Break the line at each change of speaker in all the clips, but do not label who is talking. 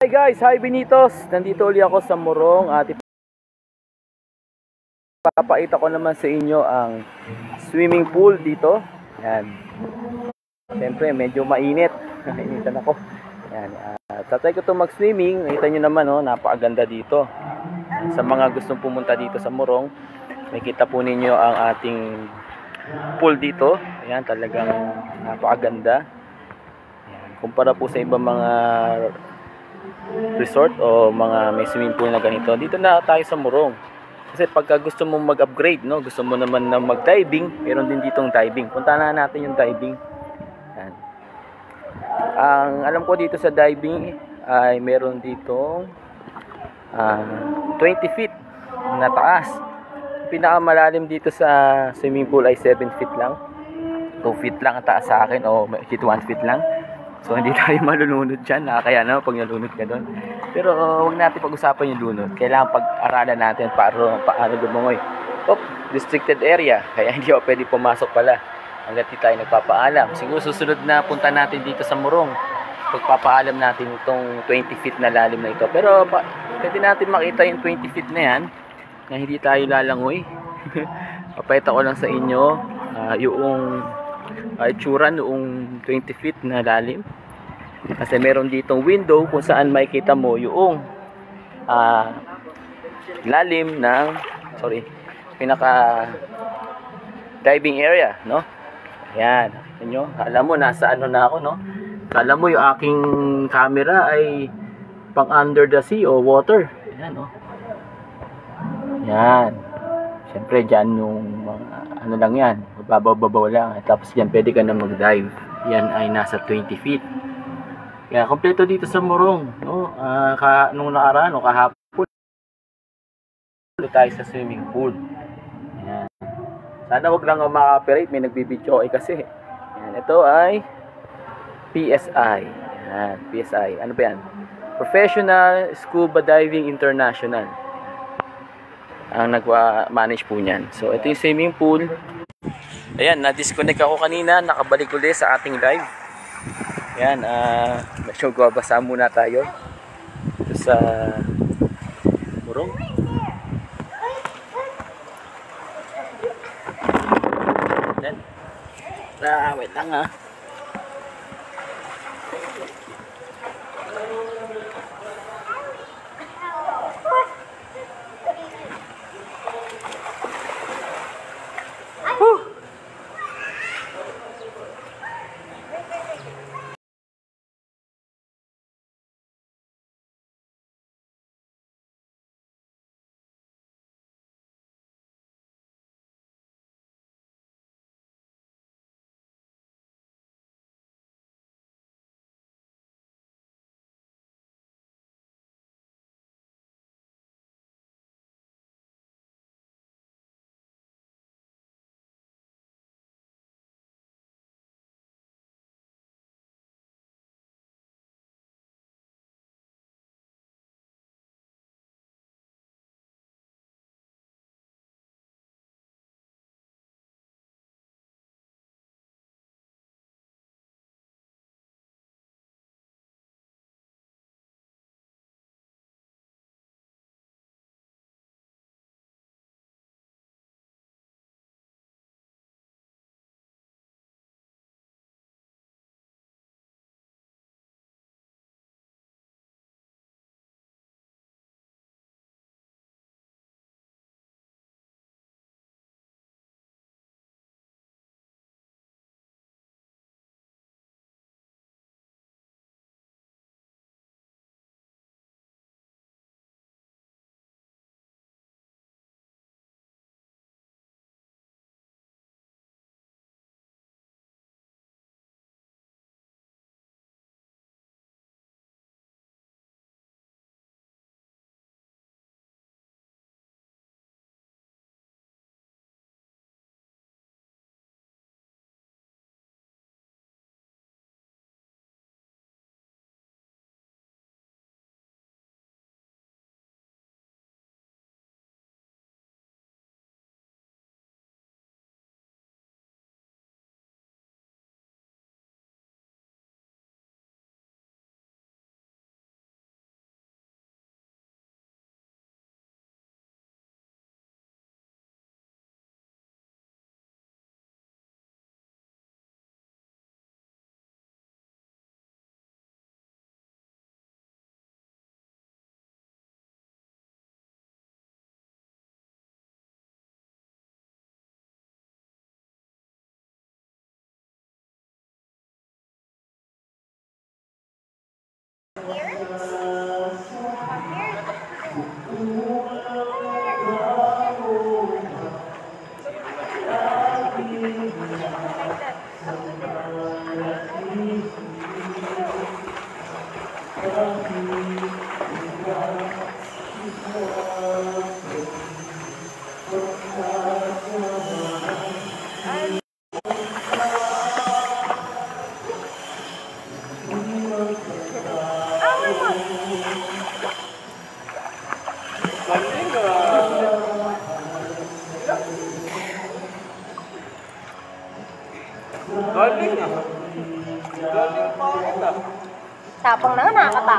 Hi guys, hi Benitos. Nandito ulit ako sa Morong at ipapakita ko naman sa inyo ang swimming pool dito. Yan. Siyempre medyo mainit. Initan ako. Yan. Tatry ko to mag-swimming. Nakita nyo naman, oh, napakaganda dito. Sa mga gustong pumunta dito sa Morong, makita po ninyo ang ating pool dito. Ayan, talagang napakaganda. Ayan. Kumpara po sa ibang mga resort o mga may swimming pool na ganito, dito na tayo sa Morong. Kasi pagka gusto mong mag-upgrade, no, gusto mo naman na mag-diving, meron din ditong diving. Punta na natin yung diving. Yan. Ang alam ko dito sa diving ay meron ditong 20 feet na taas. Pinakamalalim dito sa swimming pool ay 7 feet lang. 2 feet lang ang taas sa akin, o 1 feet lang. So hindi tayo malulunod dyan, kaya naman pag nalunod ka doon. Pero huwag natin pag-usapan yung lunod. Kailangan pag-aralan natin paano lumungoy. Restricted area, kaya hindi ako pwede pumasok pala hanggat di tayo nagpapaalam. Siguro susunod na punta natin dito sa Morong, pagpapaalam natin itong 20 feet na lalim na ito. Pero pwede natin makita yung 20 feet na yan na hindi tayo lalangoy. Papayta ko lang sa inyo yung itsura noong 20 feet na lalim. Kasi meron ditong window kung saan makikita mo yung lalim ng pinaka diving area, no? Ayan, inyo, alam mo nasa ano na ako, no? Alam mo yung aking camera ay pang under the sea o water. Ayan, no? Ayan. Siyempre dyan yung mga ano lang yan, babaw lang. Tapos dyan pwede ka na mag-dive. Yan ay nasa 20 feet. Kaya kompleto dito sa Morong, no? Nung nakaraan o kahapon tayo sa swimming pool. Ayan. Sana wag lang ma-operate, may nagbibidyo kasi. Ayan, ito ay PSI. Ayan, PSI. Ano ba yan? Professional Scuba Diving International ang nag-manage po niyan. So ito yung swimming pool. Ayan, na-disconnect ako kanina, nakabalik ulit sa ating live. Ayan, medyo babasa muna tayo ito sa Morong. Ayan. Wait lang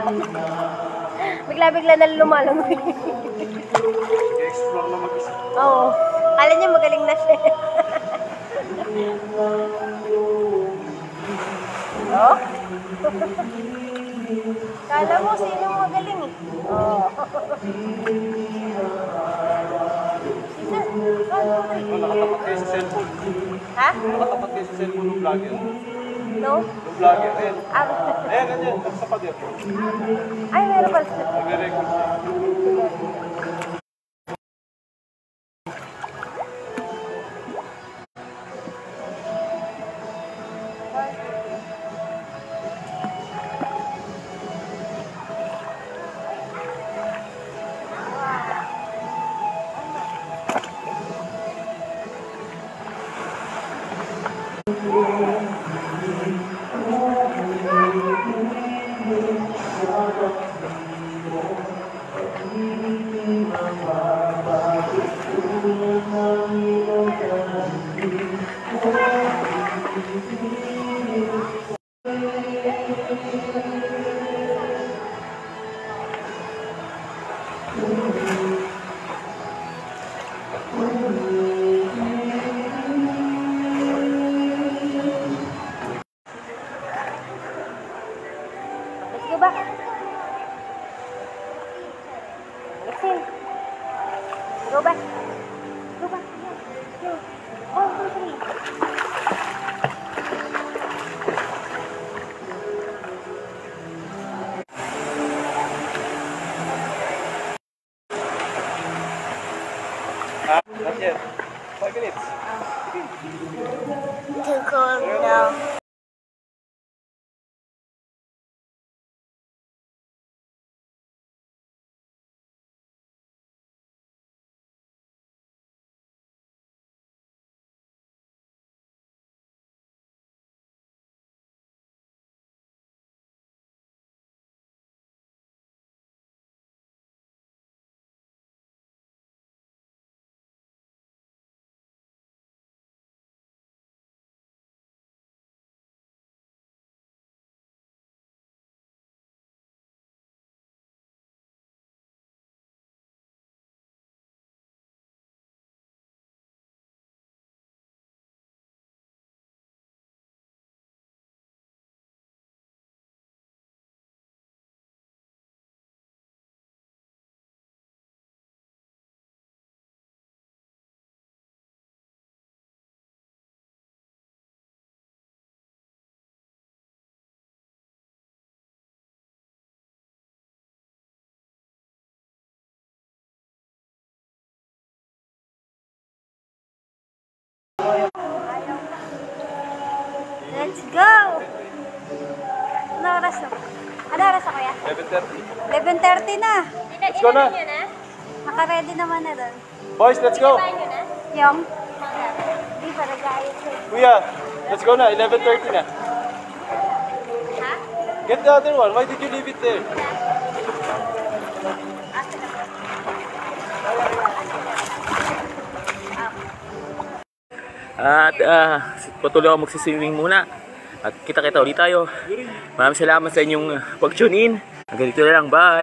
pa. Bigla-bigla na lumalangoy.
I-explore na mag-isa.
Oo. Kala niya magaling na siya. Oh? Kala mo sino magaling eh. Oh.
Nakatapat kayo sa cellphone.
Ha?
Nakatapat kayo sa cellphone ng vlogger.
No?
Yung vlogger, ayan.
Ah.
Ayan, ganyan. Sa pader.
Ay, meron pala.
Nag-record siya.
Let's go back. Exhale. Go back. Go back. Go. 1, 2, 3.
Not yet. 5 minutes.
Too cold now. Let's go! Ano oras na? Ano oras na kaya?
11:30.
11:30 na.
Let's go na.
Naka-ready naman na doon.
Boys, let's go.
Yung? Hindi pa nag-aayos eh.
Kuya, let's go na. 11:30 na.
Ha?
Get the other one. Why did you leave it there?
At patuloy ako magsiswimming muna. At kita-kita ulit tayo. Maraming salamat sa inyong pag-tune in. Hanggang dito na lang. Bye!